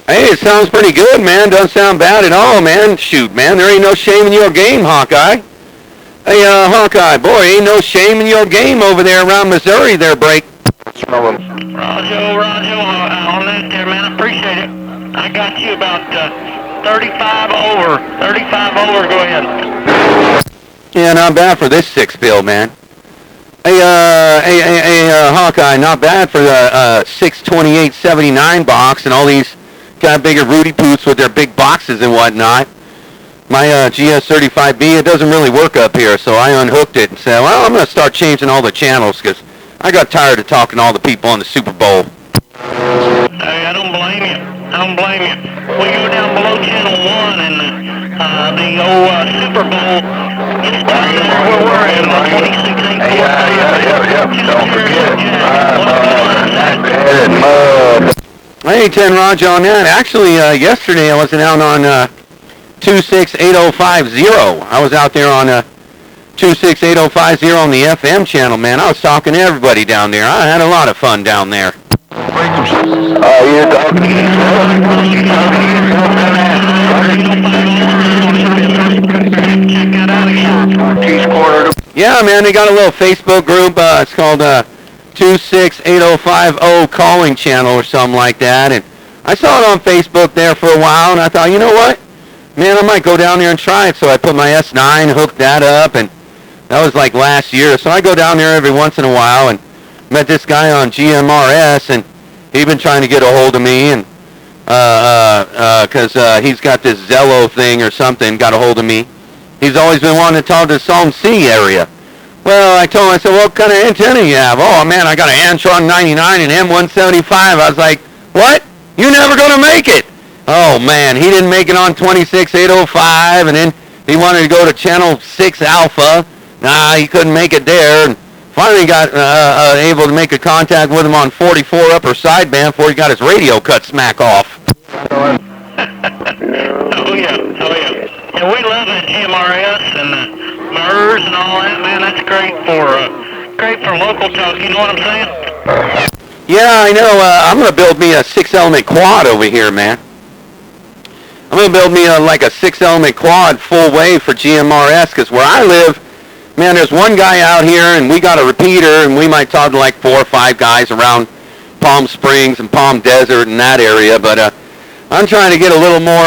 Hey, it sounds pretty good, man. Doesn't sound bad at all, man. Shoot, man, there ain't no shame in your game, Hawkeye. Hey, Hawkeye, boy, ain't no shame in your game over there around Missouri there, Break. Roger, on that there, man. I appreciate it. I got you about 35 over. 35 over, go ahead. Yeah, not bad for this six bill, man. Hey, Hawkeye, not bad for the 628.79 box and all these got bigger Rudy Poots with their big boxes and whatnot. My GS35B, it doesn't really work up here, so I unhooked it and said, well, I'm going to start changing all the channels because I got tired of talking to all the people on the Super Bowl. Hey, I don't blame you. I don't blame you. We go down below Channel 1 and the old Super Bowl just started where we're at on 26.8. Don't forget. Hey, 10 Roger on that. Actually, yesterday I wasn't out on 268050. I was out there on 268050 on the FM channel, man. I was talking to everybody down there. I had a lot of fun down there. You're talking Yeah, man, they got a little Facebook group. It's called 268050 calling channel or something like that. And I saw it on Facebook there for a while, and I thought, you know what? Man, I might go down there and try it. So I put my S9, hooked that up, and that was like last year. So I go down there every once in a while and met this guy on GMRS, and he'd been trying to get a hold of me, and because he's got this Zello thing or something, got a hold of me. He's always been wanting to talk to the Psalm C area. Well, I told him, I said, what kind of antenna you have? Oh, man, I got an Antron 99 and M175. I was like, what? You're never going to make it. Oh, man, he didn't make it on 26805, and then he wanted to go to channel 6 Alpha. Nah, he couldn't make it there. And finally got able to make a contact with him on 44 upper sideband before he got his radio cut smack off. Oh, yeah. And we love that GMRS and the MERS and all that, man. That's great for local talk, you know what I'm saying? Yeah, I know. I'm going to build me a 6-element quad over here, man. I'm going to build me like a 6-element quad full wave for GMRS, because where I live, man, there's one guy out here, and we got a repeater, and we might talk to like 4 or 5 guys around Palm Springs and Palm Desert and that area, but I'm trying to get a little more,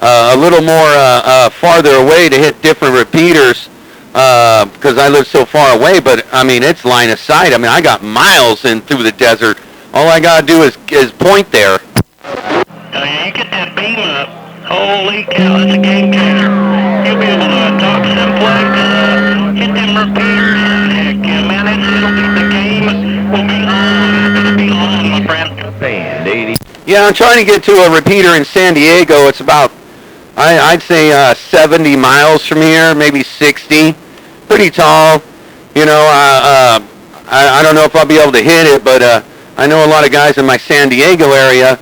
a little more farther away to hit different repeaters, because I live so far away, but, I mean, it's line of sight. I mean, I got miles in through the desert. All I got to do is point there. You get that beam up. Holy cow, that's a game changer. You'll be able to talk simplex, hit them repeaters. Heck, yeah, man, it'll be the game. Will be on. It'll be on, my friend. Band 80. Yeah, I'm trying to get to a repeater in San Diego. It's about, I'd say 70 miles from here, maybe 60. Pretty tall. You know, I don't know if I'll be able to hit it, but I know a lot of guys in my San Diego area.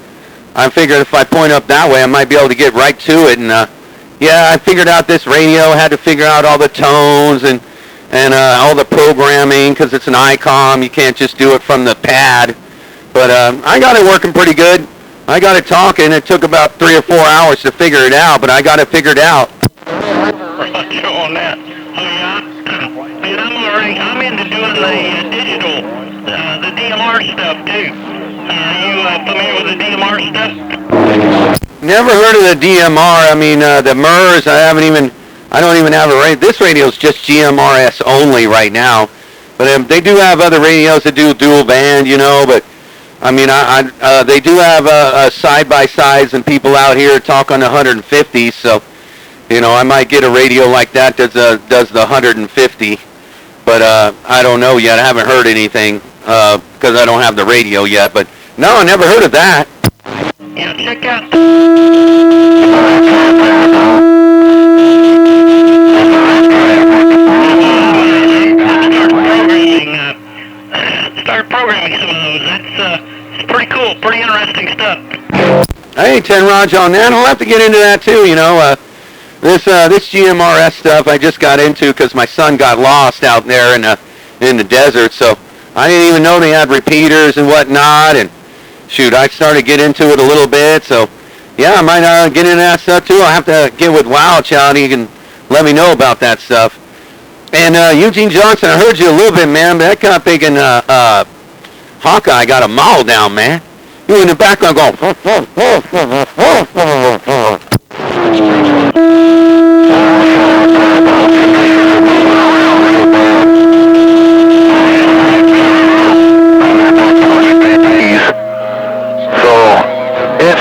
I figured if I point up that way, I might be able to get right to it. And yeah, I figured out this radio. Had to figure out all the tones and all the programming, because it's an ICOM. You can't just do it from the pad. But I got it working pretty good. I got it talking. It took about 3 or 4 hours to figure it out, but I got it figured out. Roger on that. And I'm into doing the digital, the DMR stuff too. Are you familiar with the DMR stuff? Never heard of the DMR. I mean, the MERS, I don't even have a radio. This radio is just GMRS only right now. But they do have other radios that do dual band, you know, but I mean, they do have side-by-sides, and people out here talk on the 150, so, you know, I might get a radio like that that does the 150, but I don't know yet. I haven't heard anything because I don't have the radio yet, but no, I never heard of that. Yeah, check out. Start programming some of those. That's pretty cool, pretty interesting stuff. Hey, Hey, 10 Raj on that. I'll have to get into that too, This GMRS stuff I just got into because my son got lost out there in the desert, so I didn't even know they had repeaters and whatnot, and shoot, I started to get into it a little bit, so yeah, I might get into that stuff too. I'll have to get with Wild Child. He can let me know about that stuff. And Eugene Johnson, I heard you a little bit, man, but that kind of thinking Hawkeye got a model down, man. You in the background going, it's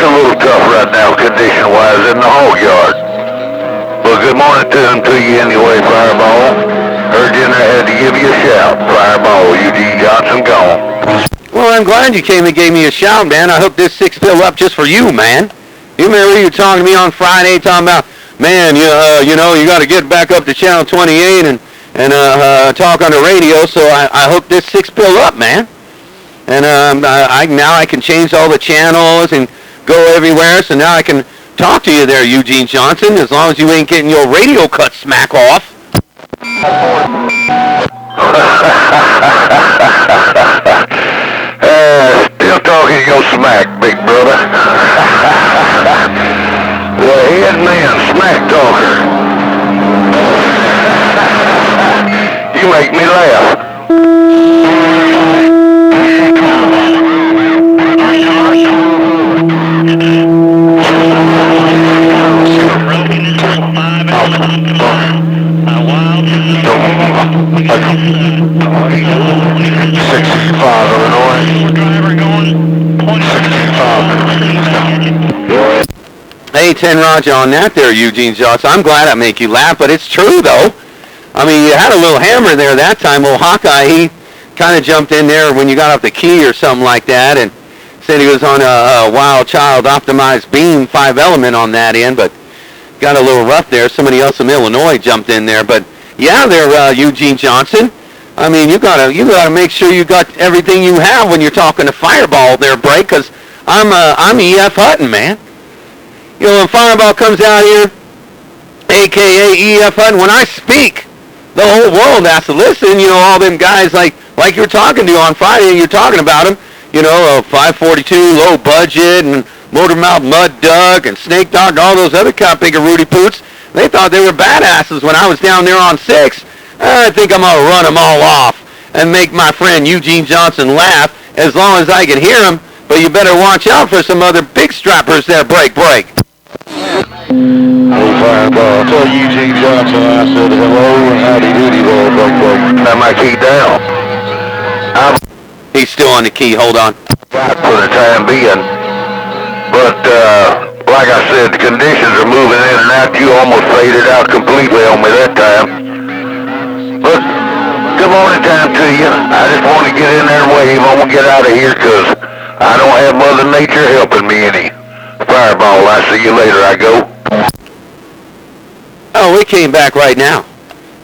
a little tough right now, condition-wise, in the hog yard. Well, good morning to you anyway, Fireball. Heard you and I had to give you a shout. Fireball, Eugene Johnson gone. Well, I'm glad you came and gave me a shout, man. I hooked this 6-pill up just for you, man. You remember you were talking to me on Friday, talking about, man, you got to get back up to channel 28 and talk on the radio, so I hooked this 6-pill up, man. And now I can change all the channels and go everywhere, so now I can talk to you there, Eugene Johnson, as long as you ain't getting your radio cut smack off. Still talking your smack, big brother. The head man, smack talker. You make me laugh. Hey, 10 Roger on that there, Eugene Johnson. I'm glad I make you laugh, but it's true, though. I mean, you had a little hammer there that time. Well, Hawkeye, he kind of jumped in there when you got off the key or something like that and said he was on a Wild Child optimized beam 5-element on that end, but got a little rough there. Somebody else from Illinois jumped in there. But, yeah, there, Eugene Johnson. I mean, you gotta make sure you got everything you have when you're talking to Fireball there, Break, because I'm E.F. Hutton, man. You know, when Fireball comes out here, a.k.a. E.F. Hutton, when I speak, the whole world has to listen. You know, all them guys like you're talking to on Friday, and you're talking about them, 542, low budget, and Motormouth Mud Duck, and Snake Dog, all those other cop bigger Rudy Poots. They thought they were badasses when I was down there on 6. I think I'm going to run them all off and make my friend Eugene Johnson laugh as long as I can hear him. But you better watch out for some other big strappers there, Break. Oh, Fireball, tell Eugene Johnson I said hello and howdy doody there, Break. Now my key down. He's still on the key, hold on. For the time being. But, like I said, the conditions are moving in and out. You almost faded out completely on me that time. But, good morning time to you. I just want to get in there and wave. I'm going to get out of here because I don't have Mother Nature helping me any. Fireball, I see you later. I go. Oh, we came back right now.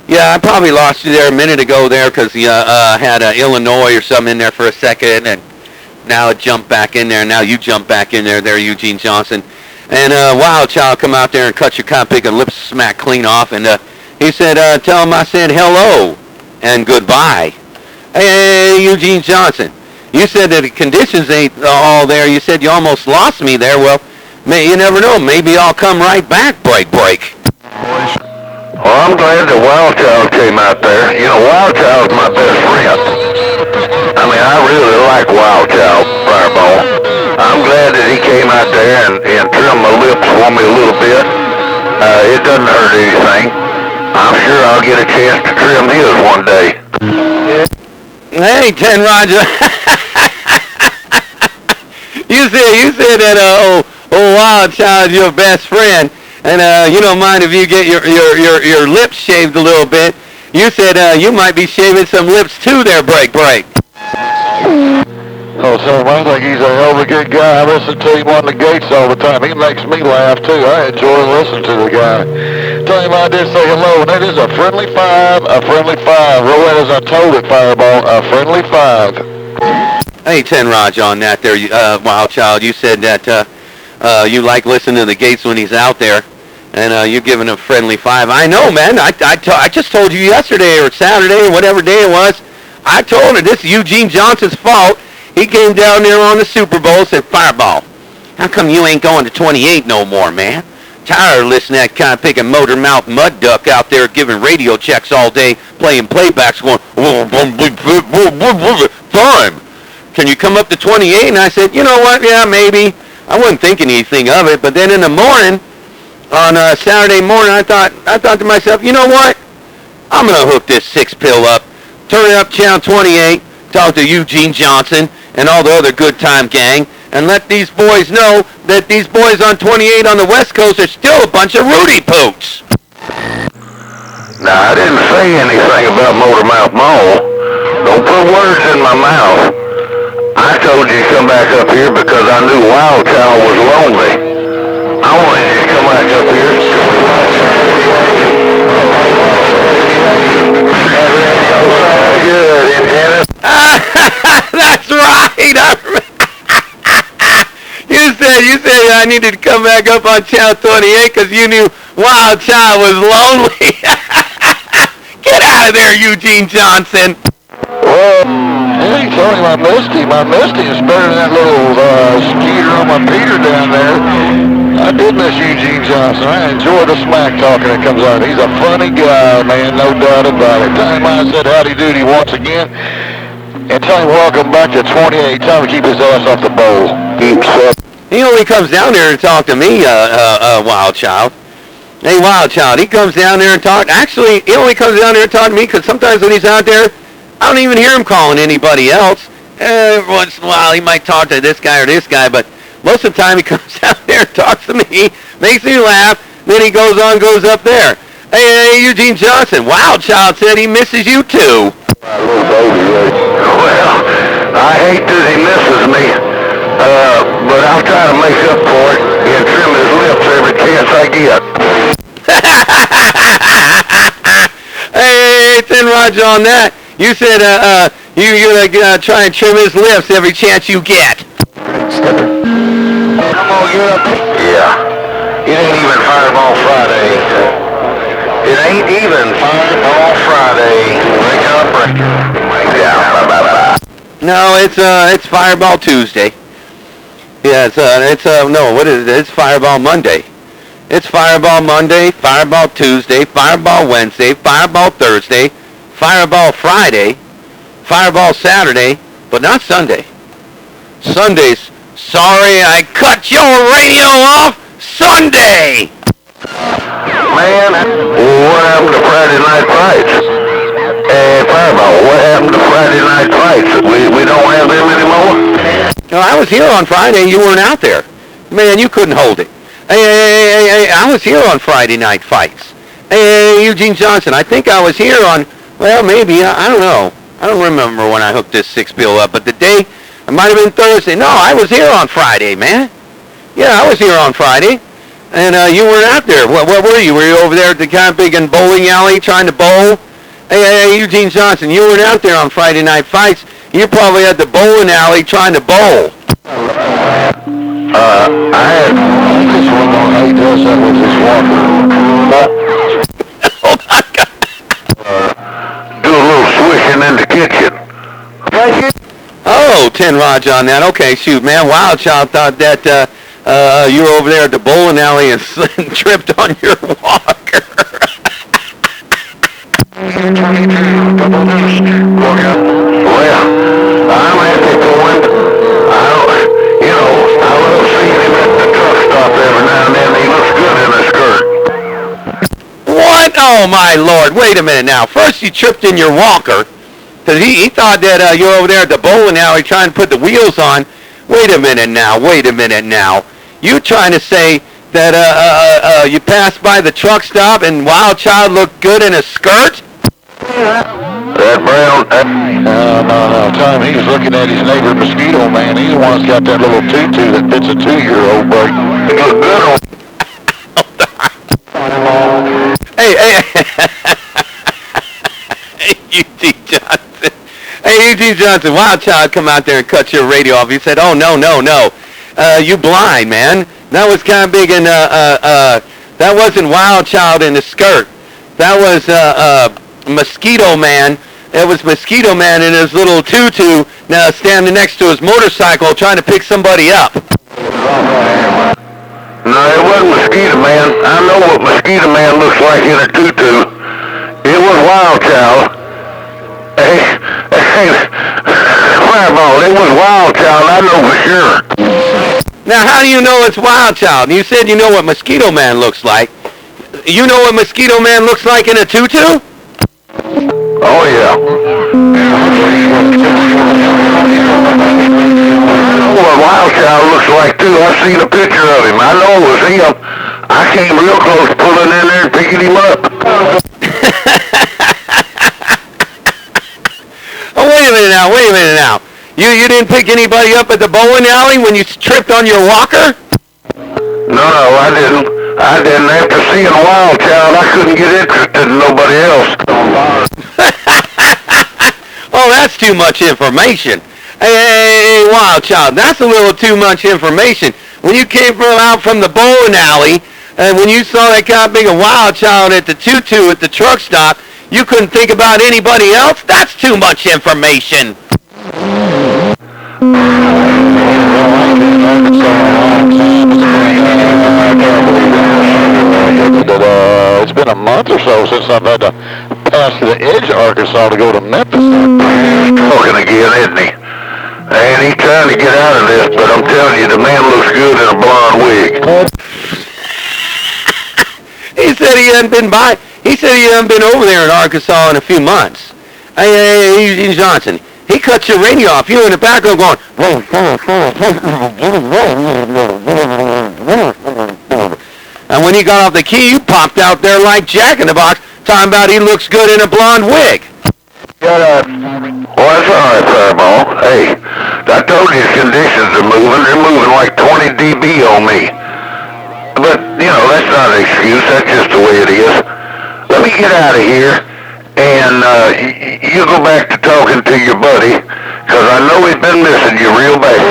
Yeah, I probably lost you there a minute ago there because you had Illinois or something in there for a second, and now it jumped back in there. Now you jump back in there, Eugene Johnson. And Wild Child come out there and cut your cop pick and lip smack clean off, and he said, tell him I said hello and goodbye. Hey, Eugene Johnson, you said that the conditions ain't all there. You said you almost lost me there. Well, you never know. Maybe I'll come right back, Break. Well, I'm glad that Wild Child came out there. You know, Wild Child's my best friend. I mean, I really like Wild Child, Fireball. I'm glad that he came out there and trimmed my lips for me a little bit. It doesn't hurt anything. I'm sure I'll get a chance to trim his one day. Hey, 10 Roger. You said that old Wild Child's your best friend, and you don't mind if you get your lips shaved a little bit. You said you might be shaving some lips too there, Break. Oh, so I think he's a hell of a good guy. I listen to him on the gates all the time. He makes me laugh too. I enjoy listening to the guy. Tell him I did say hello, and that is a friendly 5. Right as I told it, Fireball, a friendly 5. Hey, 10 Raj on that there, Wild Child. You said that you like listening to the Gates when he's out there, and you're giving him a friendly 5. I know, man. I just told you yesterday or Saturday or whatever day it was. I told her this is Eugene Johnson's fault. He came down there on the Super Bowl and said, Fireball, how come you ain't going to 28 no more, man? Tired of listening to that kind of picking motor mouth mud duck out there giving radio checks all day, playing playbacks, going, time. Can you come up to 28? And I said, you know what? Yeah, maybe. I wasn't thinking anything of it. But then in the morning, on Saturday morning, I thought to myself, you know what? I'm gonna hook this 6-pill up, turn it up channel 28, talk to Eugene Johnson and all the other good time gang, and let these boys know that these boys on 28 on the West Coast are still a bunch of Rudy Poots. Now, I didn't say anything about Motormouth Mole. Don't put words in my mouth. I told you to come back up here because I knew Wild Child was lonely. I wanted you to come back up here. Good, Indiana. That's right. You said I needed to come back up on channel 28 because you knew Wild Child was lonely. Get out of there, Eugene Johnson. Well, hey, Tony, my Misty is better than that little skeeter on my Peter down there. I did miss Eugene Johnson. I enjoy the smack talking that comes out. He's a funny guy, man, no doubt about it. Tell him I said howdy doody once again. And tell him welcome back to 28. Tell him to keep his ass off the bowl. He only comes down there to talk to me, Wild Child. Hey, Wild Child, he comes down there and talk. Actually, he only comes down there to talk to me because sometimes when he's out there, I don't even hear him calling anybody else. Every once in a while, he might talk to this guy or this guy, but most of the time he comes out there and talks to me, makes me laugh, then he goes up there. Hey, Eugene Johnson, Wild Child said he misses you too. Well, I hate that he misses me, but I'll try to make up for it and trim his lips every chance I get. Hey, 10 Roger on that. You said you're gonna try and trim his lips every chance you get. Come on, get up. Yeah. It ain't even Fireball Friday. It ain't even Fireball Friday. Break up, break down. Bye. No, it's Fireball Tuesday. Yeah, no, what is it? It's Fireball Monday. It's Fireball Monday, Fireball Tuesday, Fireball Wednesday, Fireball Thursday, Fireball Friday, Fireball Saturday, but not Sunday. Sunday's, sorry I cut your radio off, Sunday! Man, what happened to Friday night fights? Fireball, what happened to Friday night fights? We don't have them anymore? No, I was here on Friday, you weren't out there. Man, you couldn't hold it. Hey, I was here on Friday night fights. Hey, Eugene Johnson, I think I was here on, well, maybe, I don't know. I don't remember when I hooked this 6-bill up, but the day, it might have been Thursday. No, I was here on Friday, man. Yeah, I was here on Friday. And you weren't out there. What were you? Were you over there at the kind of big bowling alley trying to bowl? Hey, Eugene Johnson, you weren't out there on Friday night fights. You're probably at the bowling alley trying to bowl. I had this one on how he does that with his walker. Hold on. Do a little swishing in the kitchen. Oh, 10 Roger on that. Okay, shoot, man. Wild Child thought that you were over there at the bowling alley and tripped on your walker. Well, I'm at the point. I love seeing him at the truck stop every now and then. He looks good in a skirt. What? Oh, my Lord. Wait a minute now. First you tripped in your walker because he thought that you were over there at the bowling alley trying to put the wheels on. Wait a minute now. You trying to say that you passed by the truck stop and Wild Child looked good in a skirt? That brown... No. Time he was looking at his neighbor Masqito, man. He's the one that's got that little tutu that fits a 2-year-old, boy. He looked good on... Hey, Eugene Johnson. Hey, Eugene Johnson, Wild Child come out there and cut your radio off. He said, oh, no. You blind, man. That was kind of big, and that wasn't Wild Child in the skirt. That was Masqito Man. It was Masqito Man in his little tutu, now standing next to his motorcycle, trying to pick somebody up. No, it wasn't Mosquito Man. I know what Mosquito Man looks like in a tutu. It was Wild Child. Hey, Fireball, it was Wild Child, I know for sure. Now, how do you know it's Wild Child? You said you know what Mosquito Man looks like. You know what Mosquito Man looks like in a tutu? Oh, yeah. I know what Wild Child looks like, too. I've seen a picture of him. I know it was him. I came real close pulling in there and picking him up. Oh, wait a minute now. You didn't pick anybody up at the bowling alley when you tripped on your walker? No, I didn't. After seeing Wild Child, I couldn't get interested in nobody else. Oh, that's too much information. Hey, Wild Child, that's a little too much information. When you came out from the bowling alley, and when you saw that kind of big a Wild Child at the tutu at the truck stop, you couldn't think about anybody else? That's too much information. It's been a month or so since I've had to pass to the edge of Arkansas to go to Memphis. Talking again, isn't he? And he's trying to get out of this, but I'm telling you, the man looks good in a blonde wig. He said he hadn't been over there in Arkansas in a few months. Hey, Eugene Johnson, he cut your radio off. You were in the background going, and when he got off the key, you popped out there like Jack in the Box, talking about he looks good in a blonde wig. Well, that's all right, Fireball. Hey, I told you his conditions are moving. They're moving like 20 dB on me. But, that's not an excuse. That's just the way it is. Let me get out of here, and you go back to talking to your buddy, because I know he's been missing you real bad.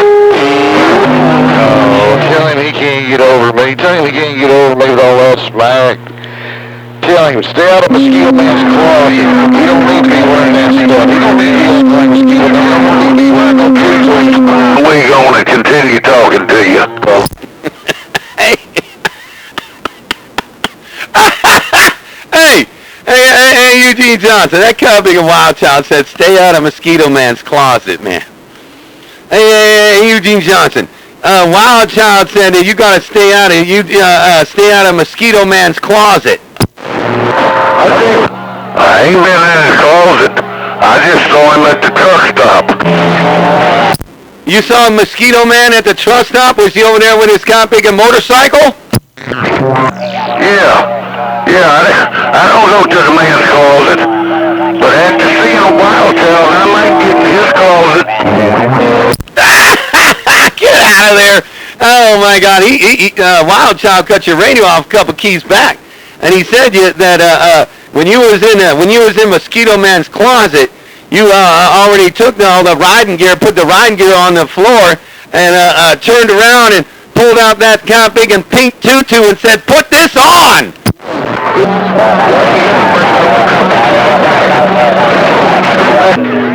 Oh, tell him he can't get over me. Tell him he can't get over me with all that smack. Tell him, stay out of Mosquito Man's claws. He don't need to be wearing that stuff. He don't need to be like Mosquito Man. He don't need to be wearing no tutus. We're going to continue talking to you. Hey, Eugene Johnson, that kind of big a Wild Child said, stay out of Mosquito Man's closet, man. Hey, Eugene Johnson, Wild Child said that you got to stay out of Mosquito Man's closet. I ain't been in his closet. I just saw him at the truck stop. You saw Mosquito Man at the truck stop? Was he over there with his kind of big a motorcycle? Yeah, I don't go to the man's closet, but after seeing a Wild Child, I might get in his closet. Get out of there! Oh my God, Wild Child cut your radio off a couple keys back, and he said that when you was in Mosquito Man's closet, you already took all the riding gear, put the riding gear on the floor, and turned around and pulled out that kind of big and pink tutu and said, "Put this on."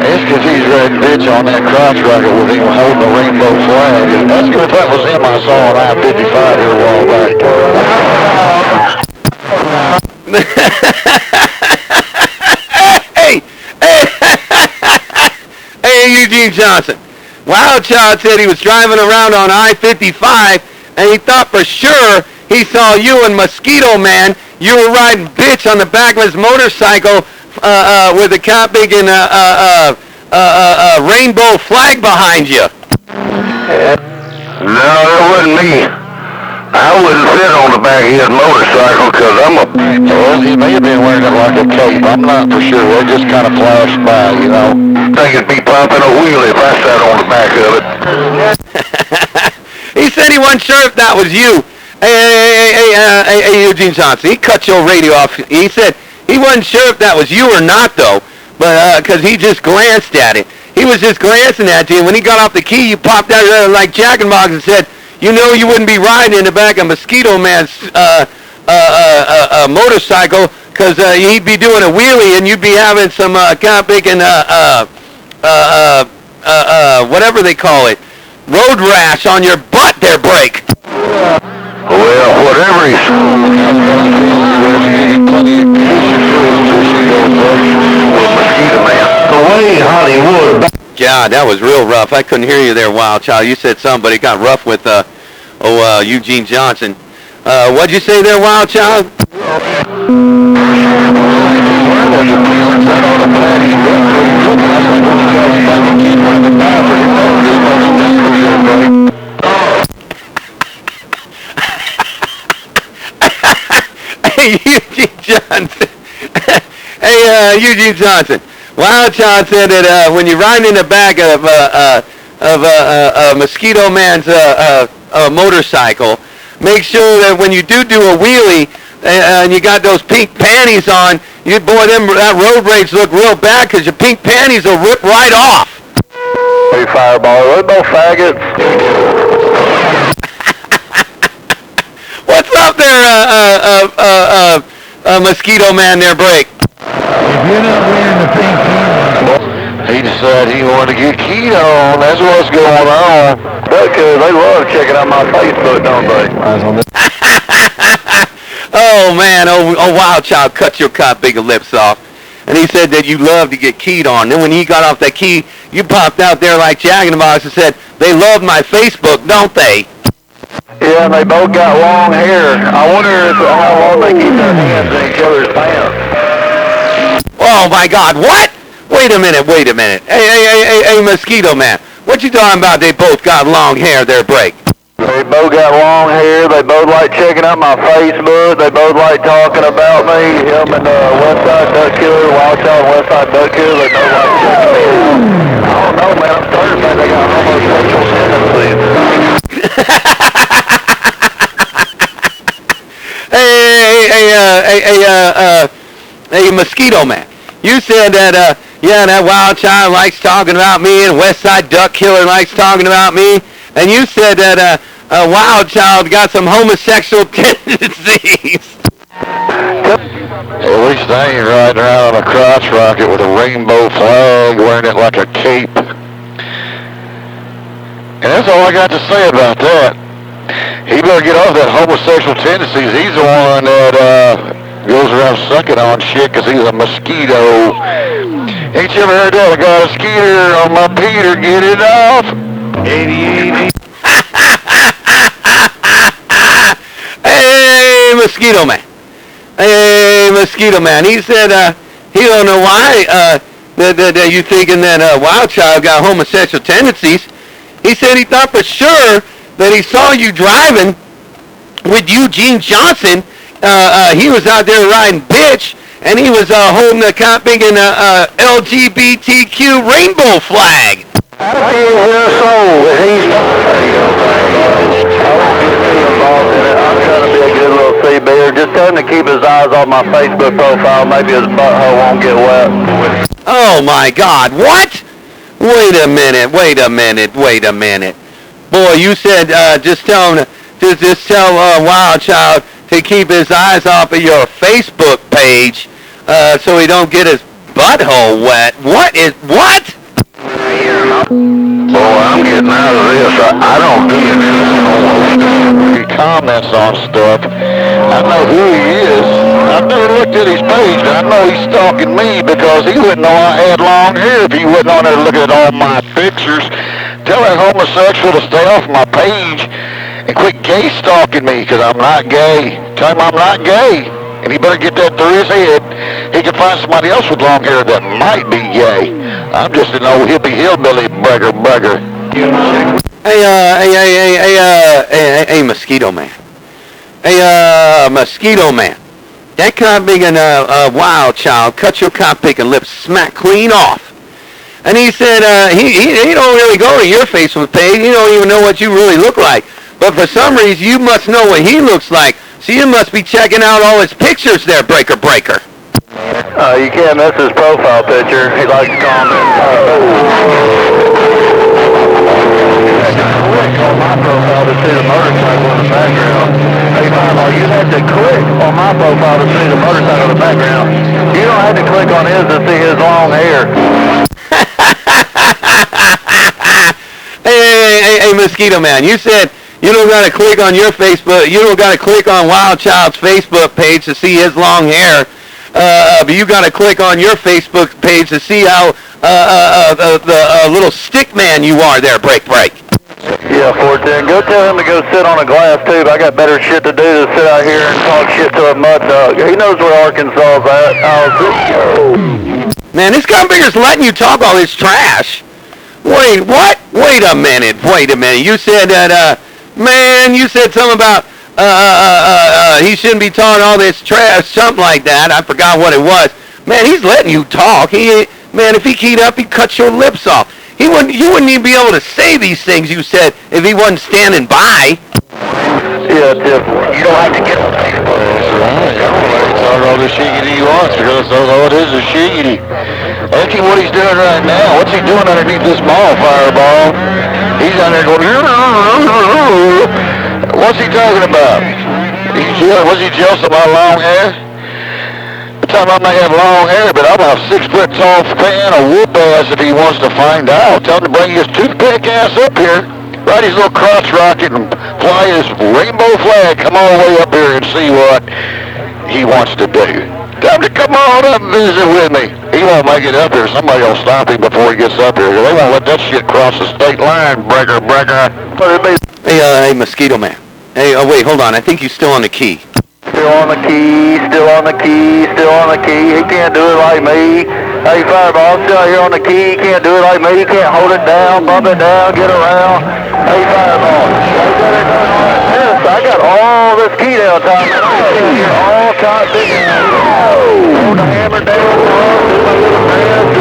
It's because he's that bitch on that crotch rocket with him holding the rainbow flag. And that's if that was him I saw on I-55 here a while back. Hey, Eugene Johnson. Wild Child said he was driving around on I-55 and he thought for sure he saw you and Mosquito Man. You were riding bitch on the back of his motorcycle with a kind of big and rainbow flag behind you. No, that wasn't me. I wouldn't sit on the back of his motorcycle because I'm a... Well, he may have been wearing it like a cape. I'm not for sure. It just kind of flashed by, I think it'd be popping a wheel if I sat on the back of it. He said he wasn't sure if that was you. Hey, Eugene Johnson, he cut your radio off. He said he wasn't sure if that was you or not, though, but because he just glanced at it. He was just glancing at you, and when he got off the key, you popped out like Jack in the Box and said, you know you wouldn't be riding in the back of Mosquito Man's motorcycle, because he'd be doing a wheelie and you'd be having some camping and whatever they call it, road rash on your butt there, Break. Well, whatever he's... Mosquito Man. Away, Hollywood. God, that was real rough. I couldn't hear you there, Wild Child. You said somebody got rough with Eugene Johnson. What'd you say there, Wild Child? Hey, Eugene Johnson. Hey, Eugene Johnson. Wild Child said that when you're riding in the back of Mosquito Man's motorcycle, make sure that when you do a wheelie and you got those pink panties on, that road rage look real bad because your pink panties will rip right off. Hey, Fireball, they're both faggots. What's up there, Mosquito Man there, Break? If you're not wearing the pink panties, he decided he wanted to get keyed on. That's what's going on. Because they love checking out my Facebook, don't they? Oh, man. Oh, Wild Child cut your cop big lips off. And he said that you love to get keyed on. Then when he got off that key, you popped out there like Jack in the Box and said, they love my Facebook, don't they? Yeah, and they both got long hair. I wonder how long they keep their hands in each other's pants. Oh, my God. What? Wait a minute. Hey, Mosquito Man. What you talking about? They both got long hair there, Break. They both got long hair. They both like checking out my Facebook. They both like talking about me. Him and Westside Duck Killer, Wild Child Westside Duck Killer, they both like checking me out. I don't know, man. I'm starting to think they got homosexual tendencies. Hey, Mosquito Man. You said that, that Wild Child likes talking about me and Westside Duck Killer likes talking about me. And you said that Wild Child got some homosexual tendencies. At least I ain't riding around on a crotch rocket with a rainbow flag, wearing it like a cape. And that's all I got to say about that. He better get off that homosexual tendencies. He's the one that goes around sucking on shit because he's a mosquito. Ain't you ever heard that? I got a skeeter on my Peter, get it off. 88. Hey, Mosquito Man. Hey, Mosquito Man. He said he don't know why that you thinking that Wild Child got homosexual tendencies. He said he thought for sure that he saw you driving with Eugene Johnson. He was out there riding bitch, and he was holding a camping in a LGBTQ rainbow flag. I can't hear a soul, but he's I won't get me involved in it. I'm trying to be a good little sea bear. Just tell him to keep his eyes on my Facebook profile. Maybe his butthole won't get wet. Oh my God, what? Wait a minute. Boy, you said just tell Wild Child to keep his eyes off of your Facebook page so he don't get his butthole wet. What? Boy, I'm getting out of this. I don't do it. He comments on stuff. I know who he is. I've never looked at his page, but I know he's stalking me because he wouldn't know I had long hair if he wasn't on there looking at all my pictures. Tell that homosexual to stay off my page and quit gay stalking me because I'm not gay. Tell him I'm not gay. And he better get that through his head. He can find somebody else with long hair that might be gay. I'm just an old hippie hillbilly bugger. Hey, Mosquito Man. Hey, Mosquito Man. That cop big and Wild Child cut your cop picking lips smack clean off. And he said he don't really go to your Facebook page. He don't even know what you really look like. But for some reason, you must know what he looks like. So you must be checking out all his pictures there, Breaker. You can't miss his profile picture. He likes to comment. my profile to see the motorcycle in the background. Hey, Fireball, you had to click on my profile to see the motorcycle in the background. You don't have to click on his to see his long hair. Hey, Mosquito Man, you said you don't got to click on your Facebook. You don't got to click on Wild Child's Facebook page to see his long hair. But you got to click on your Facebook page to see how the little stick man you are there, break. Yeah, 410. Go tell him to go sit on a glass tube. I got better shit to do than sit out here and talk shit to a mud dog. He knows where Arkansas is at. Man, this gunbinger's letting you talk all this trash. Wait, what? Wait a minute. You said that, man, you said something about, he shouldn't be talking all this trash, something like that. I forgot what it was. Man, he's letting you talk. Man, if he keyed up, he'd cut your lips off. You wouldn't even be able to say these things you said if he wasn't standing by. Yeah, definitely. You don't have to get on Facebook. That's right. Talk all the shiggity he wants because all it is shiggity. Look at what he's doing right now. What's he doing underneath this mall, Fireball? He's down there going, what's he talking about? Was he jealous of my long hair? I may have long hair, but I'm a 6 foot tall fan of whoop ass if he wants to find out. Tell him to bring his toothpick ass up here. Ride his little crotch rocket and fly his rainbow flag. Come all the way up here and see what he wants to do. Tell him to come on up and visit with me. He won't make it up here. Somebody will stop him before he gets up here. They won't let that shit cross the state line. Breaker. Hey, Mosquito Man. Hey, wait, hold on. I think you're still on the key. Still on the key. He can't do it like me. Hey, Fireball, still out here on the key. He can't do it like me. He can't hold it down, bump it down, get around. Hey, Fireball, I got all this key down time. All time big. Hold the hammer down. Do my little dance.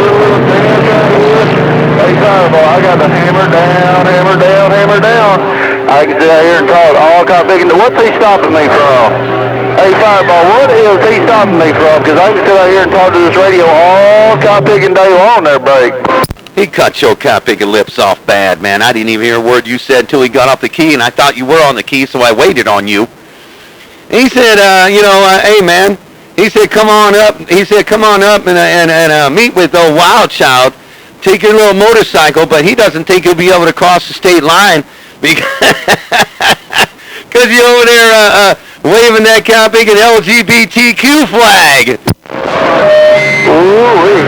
Hey, Fireball, I got the hammer down. I can sit out here and talk all kind of big. What's he stopping me from? Hey, Fireball, what is he stopping me from? Because I can sit out here and talk to this radio all cop-picking day long there, break. He cut your cop-picking lips off bad, man. I didn't even hear a word you said until he got off the key, and I thought you were on the key, so I waited on you. He said, hey, man. He said, come on up. And meet with old Wild Child. Take your little motorcycle, but he doesn't think he'll be able to cross the state line because you're over there, waving that cop-picking LGBTQ flag. Ooh-wee.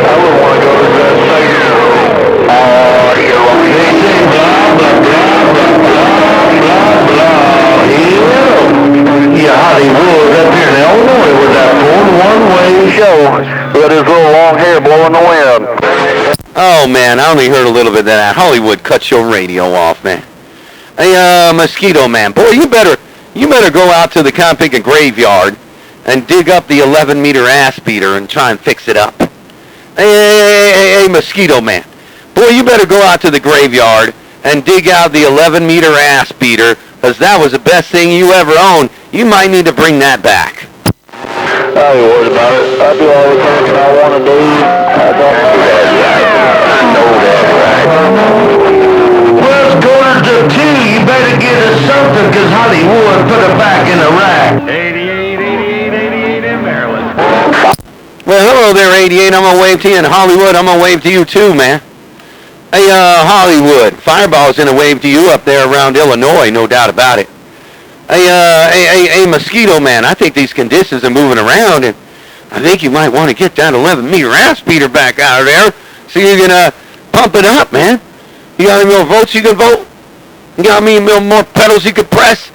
I wouldn't want to go to that station. Yeah, Hollywood up here in Illinois with that one-way show. With his little long hair blowing the wind. Oh, man, I only heard a little bit of that. Hollywood cut your radio off, man. Hey, Mosquito Man, boy, you better go out to the cop-picking graveyard and dig up the 11-meter ass beater and try and fix it up. Hey, Mosquito Man. Boy, you better go out to the graveyard and dig out the 11-meter ass beater, because that was the best thing you ever owned. You might need to bring that back. I ain't worried about it. I do all the things I want to do. I don't know that right. I know that right. Well, it's quarter to 2. You better get us something, because Hollywood put it back in the rack. 88 in Maryland. Well, hello there, 88. I'm going to wave to you. And Hollywood, I'm going to wave to you too, man. Hey, Hollywood, Fireball's going to wave to you up there around Illinois, no doubt about it. Hey, Mosquito Man, I think these conditions are moving around, and I think you might want to get that 11-meter ass beater back out of there so you can pump it up, man. You got any more votes you can vote? You got any more pedals you can press?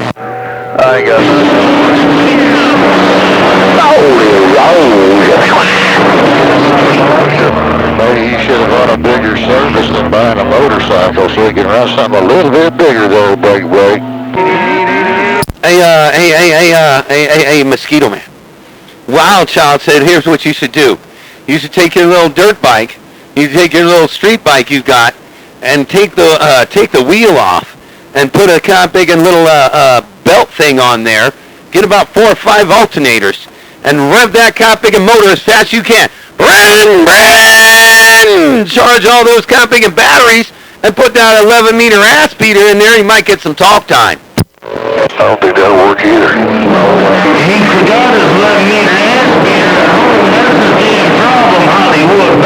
I got Maybe he should have run a bigger service than buying a motorcycle so he can run something a little bit bigger there, break. Hey, Mosquito Man. Wild Child said, here's what you should do. You should take your little dirt bike, you take your little street bike you got, and take the wheel off, and put a kind of big and little belt thing on there. Get about 4 or 5 alternators, and rev that kind of big and motor as fast as you can. Run! Charge all those kind of big and batteries, and put that 11-meter ass beater in there, you might get some talk time. I don't think that'll work either. He forgot his 11-meter ass beater. That's the damn problem, Hollywood.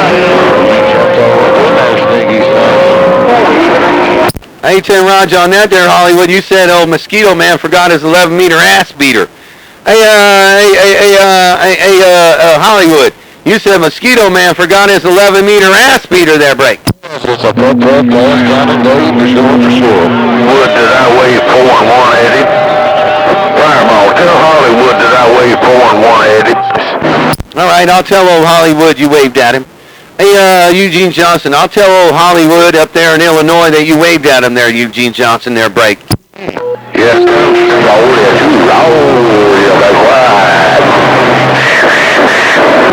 I ain't telling Roger on that there, Hollywood. You said old Mosquito Man forgot his 11-meter ass beater. Hey, Hollywood. You said Mosquito Man forgot his 11-meter ass beater there, Break. It's a putt last time and day for sure. Wood that I weigh 4 and 180. Fireball, tell Hollywood that I weigh 4 and 180. All right, I'll tell old Hollywood you waved at him. Hey, Eugene Johnson, I'll tell old Hollywood up there in Illinois that you waved at him there, Eugene Johnson there, Break. Yes, oh, yeah, that's right.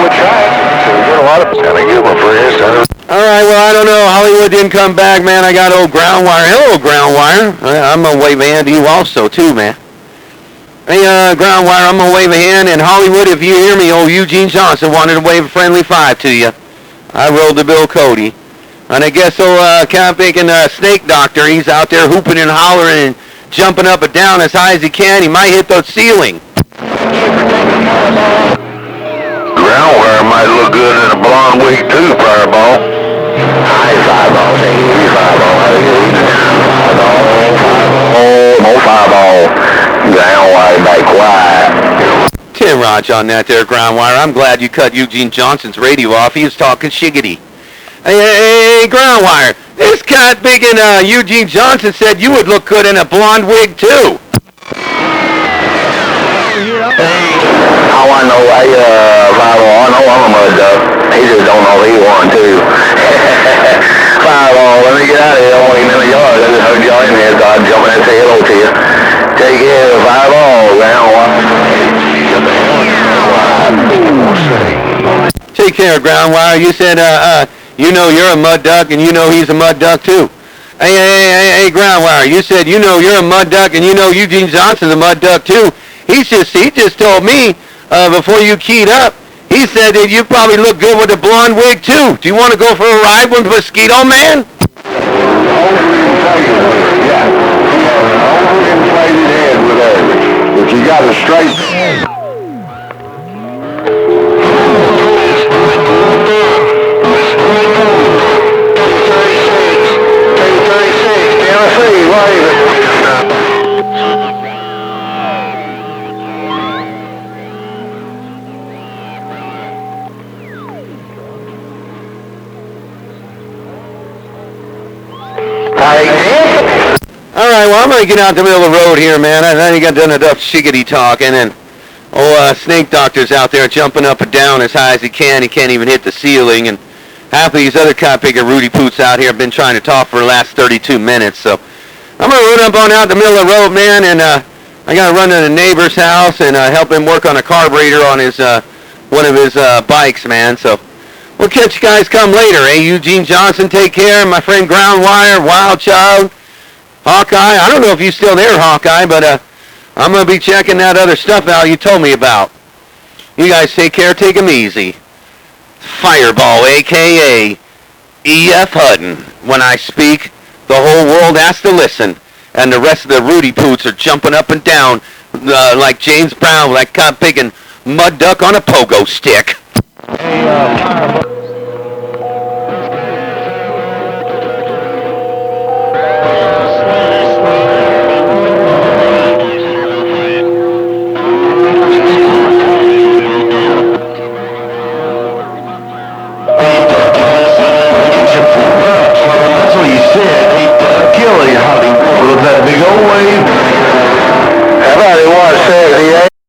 We'll try it. So we got a lot of kind of give a friend. All right, well, I don't know. Hollywood didn't come back, man. I got old Ground Wire. Hello, Ground Wire. I'm going to wave a hand to you also, too, man. Hey, Ground Wire, I'm going to wave a hand. And Hollywood, if you hear me, old Eugene Johnson wanted to wave a friendly 5 to you. I rolled the Bill Cody. And I guess old Thinking Snake Doctor, he's out there hooping and hollering and jumping up and down as high as he can. He might hit the ceiling. Ground wire might look good in a blonde wig too, Fireball. Hi, Fireball. More Fireball. Ground wire, be quiet. Tim Raj on that there, Ground Wire. I'm glad you cut Eugene Johnson's radio off. He was talking shiggity. Hey, Ground Wire. This cat big in Eugene Johnson said you would look good in a blonde wig too. How I know, Fireball, I know I'm a mud duck. He just don't know he won too. Fireball, let me get out of here. I want him in the yard. I just heard y'all in here, so I'm jumping and say hello to you. Take care, Fireball. Take care, Ground Wire. You said, you know you're a mud duck and you know he's a mud duck too. Hey, Ground Wire. You said you know you're a mud duck and you know Eugene Johnson's a mud duck too. He just told me before you keyed up, he said that you probably look good with a blonde wig too. Do you want to go for a ride with Mosquito Man? If you got a straight... All right, well, I'm going to get out the middle of the road here, man. I think I done enough shiggity talking, and Snake Doctor's out there jumping up and down as high as he can. He can't even hit the ceiling, and half of these other cop-pigger Rudy Poots out here have been trying to talk for the last 32 minutes, so I'm going to run up on out the middle of the road, man, and I got to run to the neighbor's house and help him work on a carburetor on his one of his bikes, man, so we'll catch you guys come later, eh? Eugene Johnson, take care. My friend Ground Wire, Wild Child, Hawkeye. I don't know if you're still there, Hawkeye, but I'm going to be checking that other stuff out you told me about. You guys take care. Take 'em easy. Fireball, a.k.a. E.F. Hutton. When I speak, the whole world has to listen, and the rest of the Rudy Poots are jumping up and down like James Brown, like cop picking mud duck on a pogo stick. Hey, Fireball.